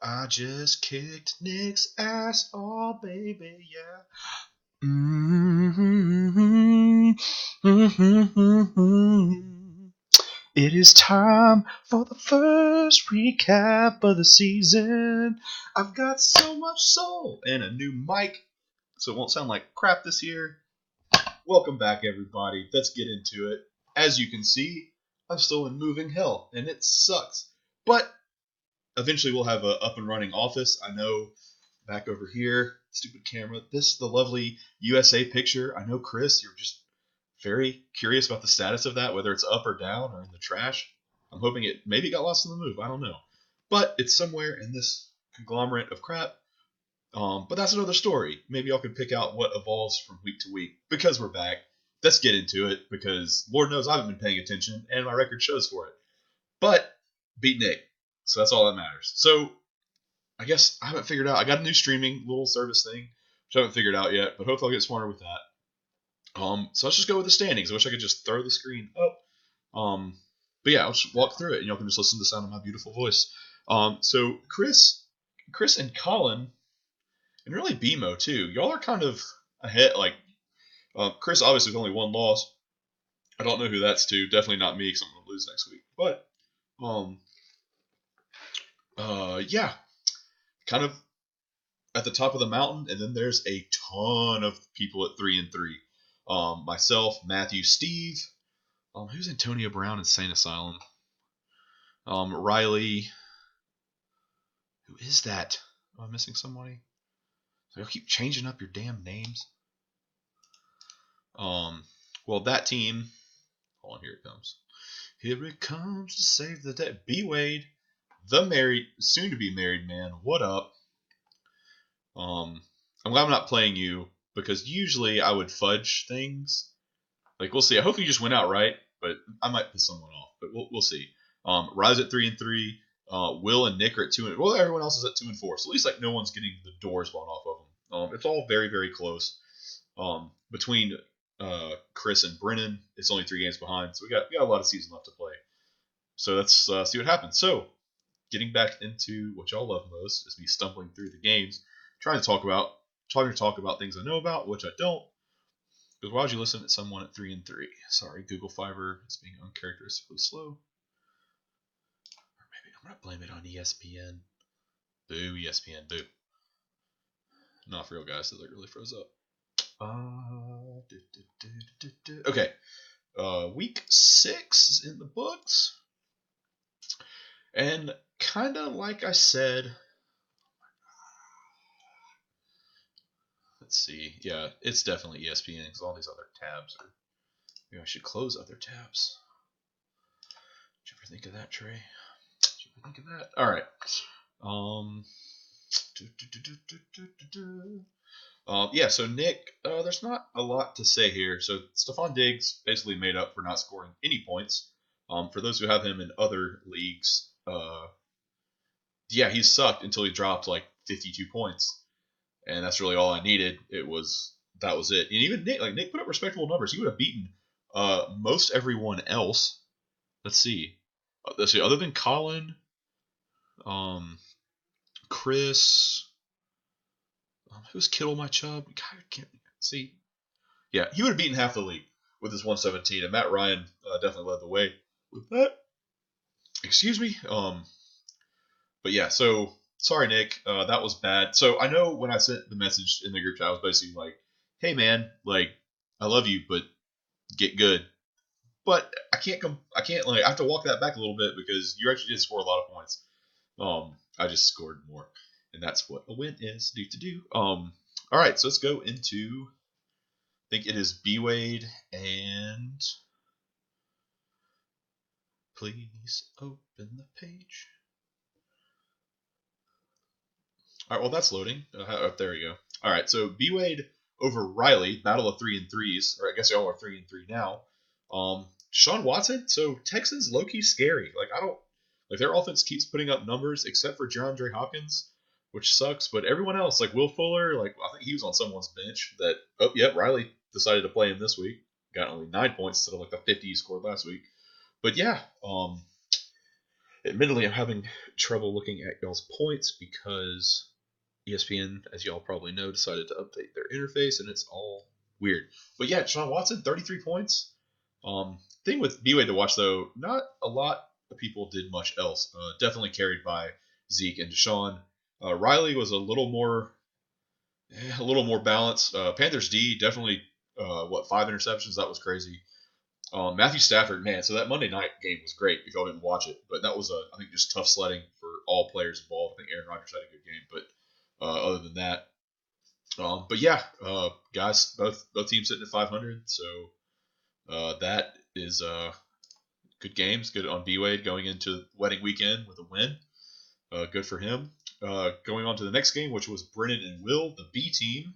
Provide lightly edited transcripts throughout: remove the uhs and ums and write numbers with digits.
I just kicked Nick's ass, oh baby, yeah. Mm-hmm, mm-hmm. It is time for the first recap of the season. I've got so much soul and a new mic, so it won't sound like crap this year. Welcome back, everybody. Let's get into it. As you can see, I'm still in moving hell, and it sucks. But eventually, we'll have a up and running office. I know back over here, stupid camera. This the lovely USA picture. I know, Chris, you're just very curious about the status of that, whether it's up or down or in the trash. I'm hoping it maybe got lost in the move. I don't know, but it's somewhere in this conglomerate of crap. But that's another story. Maybe y'all can pick out what evolves from week to week because we're back. Let's get into it because Lord knows I haven't been paying attention and my record shows for it. But beat Nick, so that's all that matters. So I guess I haven't figured out. I got a new streaming little service thing, which I haven't figured out yet, but hopefully I'll get smarter with that. So let's just go with the standings. I wish I could just throw the screen up. But yeah, I'll just walk through it, and y'all can just listen to the sound of my beautiful voice. So Chris and Colin, and really BMO too. Y'all are kind of ahead. Like Chris, obviously with only one loss. I don't know who that's to. Definitely not me, because I'm gonna lose next week. But um, yeah, kind of at the top of the mountain, and then there's a ton of people at 3-3. Myself, Matthew, Steve. Who's Antonio Brown? Insane Asylum. Riley. Who is that? Am I missing somebody? So y'all keep changing up your damn names. Well, that team. Hold on, here it comes. Here it comes to save the day. B Wade, the married, soon to be married man. What up? I'm glad I'm not playing you because usually I would fudge things. Like we'll see. I hope you just went out right, but I might piss someone off. But we'll see. Rise at 3-3. Will and Nick are at 2 and well, everyone else is at 2-4. So at least like no one's getting the doors blown off of them. It's all very very close. Between Chris and Brennan, it's only 3 games behind. So we got a lot of season left to play. So let's see what happens. So getting back into what y'all love most is me stumbling through the games, trying to talk about things I know about, which I don't. Because why would you listen to someone at 3-3? Sorry, Google Fiber is being uncharacteristically slow. Or maybe I'm gonna blame it on ESPN. Boo, ESPN, boo. Not for real, guys. It like really froze up. Okay. Week 6 is in the books. And kind of like I said, let's see. Yeah, it's definitely ESPN because all these other tabs are. Maybe I should close other tabs. Did you ever think of that, Trey? Did you ever think of that? All right. Yeah, so Nick, there's not a lot to say here. So Stephon Diggs basically made up for not scoring any points. For those who have him in other leagues, yeah, he sucked until he dropped like 52 points, and that's really all I needed. That was it. And even Nick put up respectable numbers. He would have beaten most everyone else. Let's see. Other than Colin, Chris, who's Kittle, my chub? God, I can't see. Yeah, he would have beaten half the league with his 117, and Matt Ryan definitely led the way with that. Excuse me. But yeah, so sorry, Nick. That was bad. So I know when I sent the message in the group chat, I was basically like, "Hey, man, like, I love you, but get good." But I can't like. I have to walk that back a little bit because you actually did score a lot of points. I just scored more, and that's what a win is. Do. All right, so let's go into. I think it is B Wade and. Please open the page. All right, well that's loading. There we go. All right, so B Wade over Riley, battle of 3-3s, or I guess y'all are 3-3 now. Sean Watson. So Texans low key scary. Like I don't like their offense keeps putting up numbers except for DeAndre Hopkins, which sucks. But everyone else, like Will Fuller, like I think he was on someone's bench. That Riley decided to play him this week. Got only 9 points instead of like the 50 he scored last week. But yeah, Admittedly, I'm having trouble looking at y'all's points because ESPN, as y'all probably know, decided to update their interface, and it's all weird. But yeah, Deshaun Watson, 33 points. Thing with B-Wade to watch, though, not a lot of people did much else. Definitely carried by Zeke and Deshaun. Riley was a little more balanced. Panthers D definitely, 5 interceptions? That was crazy. Matthew Stafford, man, so that Monday night game was great if y'all didn't watch it. But that was, I think, just tough sledding for all players involved. I think Aaron Rodgers had a good game. But other than that, but yeah, guys, both teams sitting at 500. So that is good games. Good on B-Wade going into wedding weekend with a win. Good for him. Going on to the next game, which was Brennan and Will, the B team.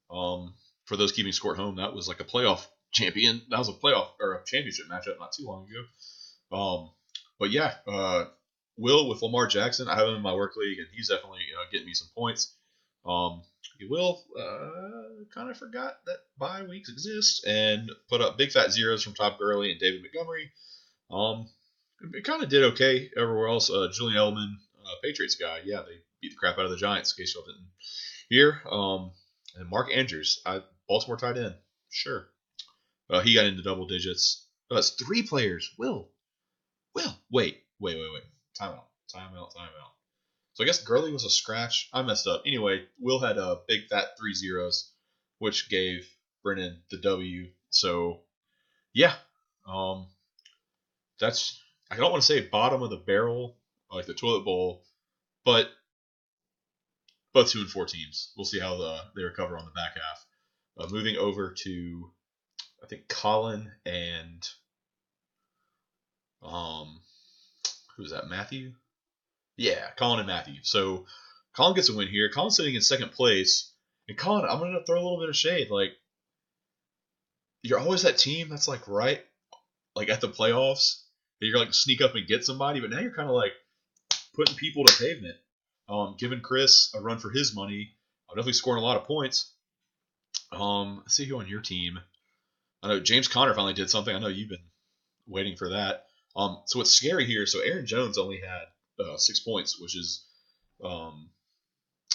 For those keeping score at home, that was like a playoff champion. That was a playoff or a championship matchup not too long ago. But yeah, Will with Lamar Jackson. I have him in my work league, and he's definitely getting me some points. Will kind of forgot that bye weeks exist and put up big fat zeros from Todd Gurley and David Montgomery. It kind of did okay everywhere else. Julian Edelman, Patriots guy, yeah, they beat the crap out of the Giants. In case y'all didn't hear. And Mark Andrews, Baltimore tight end, sure. He got into double digits. That's 3 players. Will. Wait. Time out. So I guess Gurley was a scratch. I messed up. Anyway, Will had a big fat 3 zeros, which gave Brennan the W. So yeah, that's, I don't want to say bottom of the barrel, like the toilet bowl, but both 2-4 teams. We'll see how they recover on the back half. Moving over to, I think, Colin and who's that? Matthew? Yeah, Colin and Matthew. So Colin gets a win here. Colin's sitting in second place. And Colin, I'm gonna throw a little bit of shade. Like, you're always that team that's like right, like at the playoffs, and you're like sneak up and get somebody, but now you're kind of like putting people to pavement. Giving Chris a run for his money. I'm definitely scoring a lot of points. Let's see who on your team. I know James Conner finally did something. I know you've been waiting for that. So what's scary here? So Aaron Jones only had 6 points, which is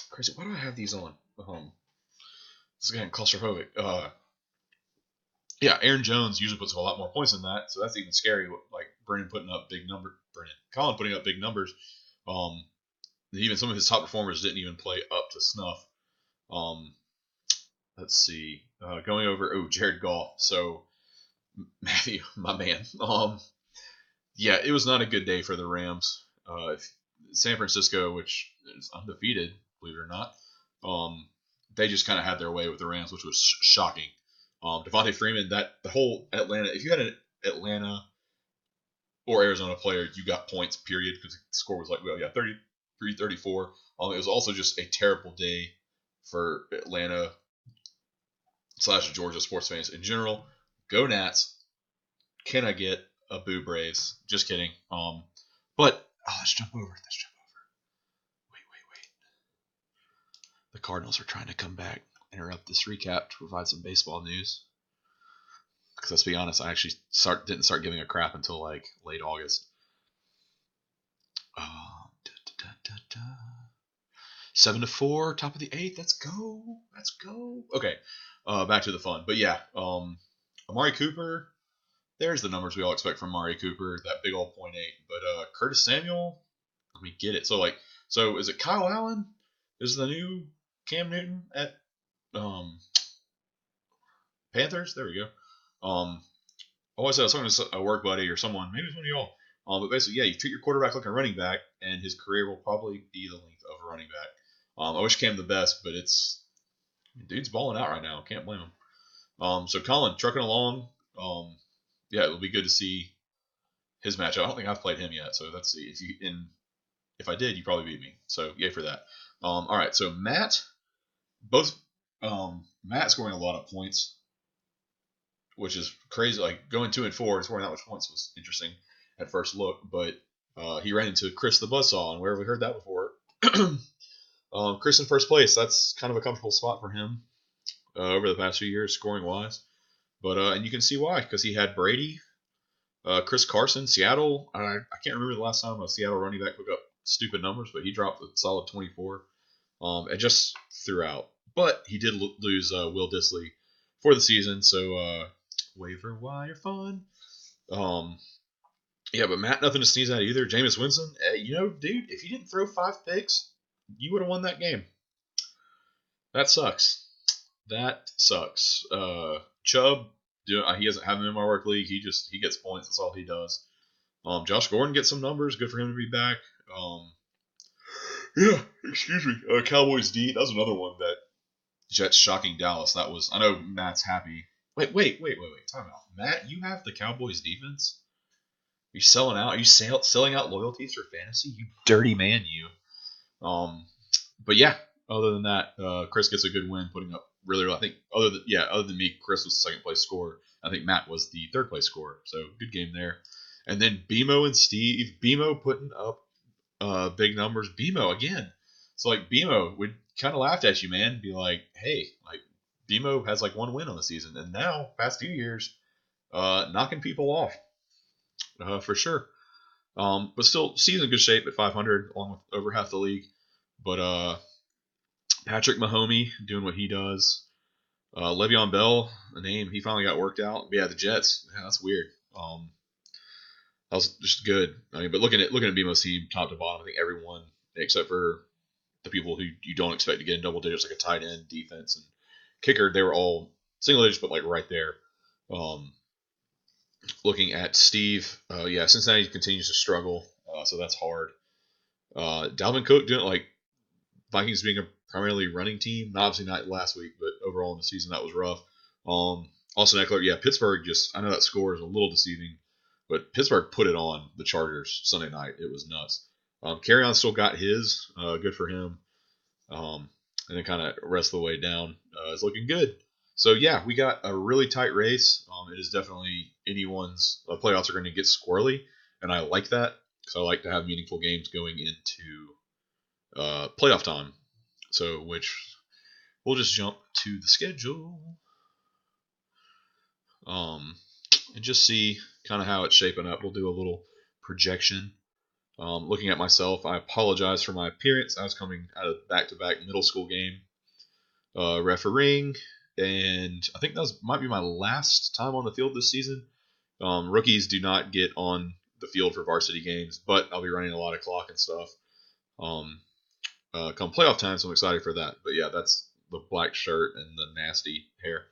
crazy. Why do I have these on? This is getting claustrophobic. Yeah, Aaron Jones usually puts up a lot more points than that, so that's even scary. Like Colin putting up big numbers. Even some of his top performers didn't even play up to snuff. Let's see. Going over, Jared Goff. So Matthew, my man. Yeah, it was not a good day for the Rams. San Francisco, which is undefeated, believe it or not, they just kind of had their way with the Rams, which was shocking. Devontae Freeman, the whole Atlanta. If you had an Atlanta or Arizona player, you got points. Period, because the score was like 33-34. It was also just a terrible day for Atlanta / Georgia sports fans in general. Go Nats! Can I get a boo Braves? Just kidding. But let's jump over. Wait. The Cardinals are trying to come back, interrupt this recap to provide some baseball news. Because let's be honest, I actually didn't start giving a crap until like late August. 7-4, top of the 8th. Let's go. Okay, back to the fun. But yeah, Amari Cooper. There's the numbers we all expect from Amari Cooper, that big old .8. But Curtis Samuel, let me get it. So is it Kyle Allen? Is the new Cam Newton at Panthers? There we go. I always said I was talking to a work buddy or someone, maybe it's one of y'all. But basically, yeah, you treat your quarterback like a running back, and his career will probably be the length of a running back. I wish Cam the best, but dude's balling out right now. Can't blame him. So Colin trucking along. Yeah, it'll be good to see his matchup. I don't think I've played him yet, so let's see. If I did, you probably beat me. So yay for that. All right, so Matt scoring a lot of points, which is crazy. Like going 2-4 and scoring that much points was interesting at first look, but he ran into Chris the Buzzsaw, and where have we heard that before? Chris in first place. That's kind of a comfortable spot for him over the past few years, scoring wise. But and you can see why, because he had Brady, Chris Carson, Seattle. I can't remember the last time a Seattle running back put up stupid numbers, but he dropped a solid 24. And just throughout. But he did lose Will Dissly for the season, so waiver wire fun. Yeah, but Matt, nothing to sneeze at either. Jameis Winston, dude, if you didn't throw 5 picks, you would have won that game. That sucks. That sucks. Chubb, he doesn't have him in my work league. He gets points. That's all he does. Josh Gordon gets some numbers. Good for him to be back. Yeah, excuse me. Cowboys D. That was another one that Jets shocking Dallas. That was. I know Matt's happy. Wait. Time out. Matt, you have the Cowboys defense. Are you selling out? Are you selling out loyalties for fantasy? You dirty man, you. But yeah. Other than that, Chris gets a good win, putting up really. I think other than me, Chris was the second place scorer. I think Matt was the third place scorer. So good game there. And then BMO and Steve. BMO putting up big numbers. BMO again. So like BMO would kind of laughed at you, man. Be like, hey, like BMO has like 1 win on the season, and now past 2 years, knocking people off for sure. But still, Steve's in good shape at 500, along with over half the league. But Patrick Mahomey doing what he does. Le'Veon Bell, a name he finally got worked out. But yeah, the Jets. Yeah, that's weird. That was just good. I mean, but looking at BMO's team top to bottom, I think everyone except for the people who you don't expect to get in double digits, like a tight end, defense, and kicker, they were all single digits, but like right there. Looking at Steve, Cincinnati continues to struggle, so that's hard. Dalvin Cook doing like Vikings being a primarily running team, obviously not last week, but overall in the season that was rough. Austin Eckler, Pittsburgh I know that score is a little deceiving, but Pittsburgh put it on the Chargers Sunday night. It was nuts. Carryon still got his, good for him. And then kind of rest of the way down is looking good. So yeah, we got a really tight race. It is definitely anyone's playoffs are going to get squirrely, and I like that because I like to have meaningful games going into playoff time. So which we'll just jump to the schedule, and just see kind of how it's shaping up. We'll do a little projection. Looking at myself, I apologize for my appearance. I was coming out of back-to-back middle school game refereeing, and I think that might be my last time on the field this season. Rookies do not get on the field for varsity games, but I'll be running a lot of clock and stuff come playoff time, so I'm excited for that. But yeah, that's the black shirt and the nasty hair.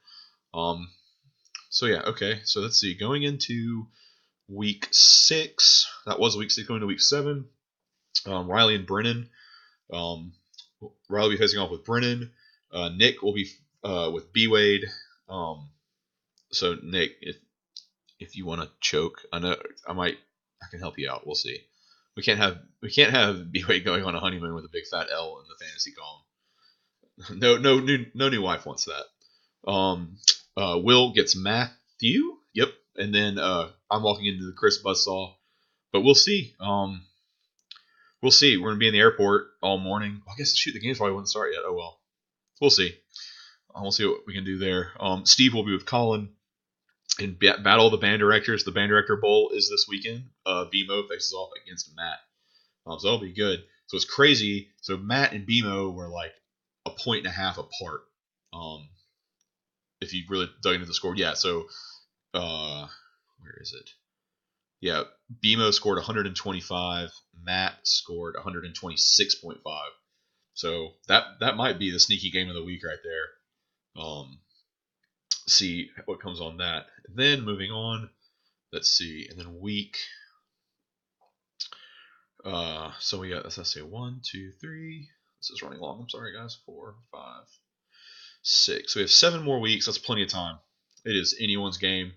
So yeah, okay. So let's see. Going into week 6, that was week 6. Going to week 7, Riley and Brennan. Riley will be facing off with Brennan. Nick will be with B Wade. So Nick, if you want to choke, I know I can help you out. We'll see. We can't have B Wade going on a honeymoon with a big fat L in the fantasy column. No new wife wants that. Will gets Matthew. Yep. And then I'm walking into the Chris Buzzsaw. But we'll see. We'll see. We're gonna be in the airport all morning. I guess the games probably wouldn't start yet. Oh well. We'll see. We'll see what we can do there. Steve will be with Colin and battle the band directors. The band director bowl is this weekend. BMO faces off against Matt. So that'll be good. So it's crazy. So Matt and BMO were like a point and a half apart. If you really dug into the score, yeah. So where is it? Yeah, BMO scored 125. Matt scored 126.5. So that might be the sneaky game of the week right there. See what comes on that. And then moving on, let's see. And then week. So we got, let's say 1, 2, 3. This is running long. I'm sorry, guys. 4, 5, 6. So we have 7 more weeks. That's plenty of time. It is anyone's game.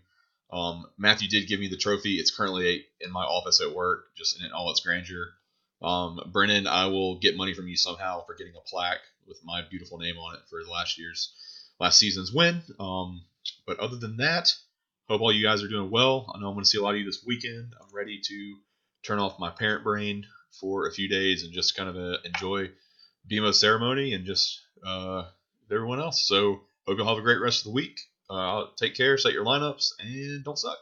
Matthew did give me the trophy. It's currently in my office at work, just in all its grandeur. Brennan, I will get money from you somehow for getting a plaque with my beautiful name on it for last season's win. But other than that, hope all you guys are doing well. I know I'm going to see a lot of you this weekend. I'm ready to turn off my parent brain for a few days and just kind of enjoy BMO's ceremony and just everyone else. So hope you'll have a great rest of the week. Take care, set your lineups, and don't suck.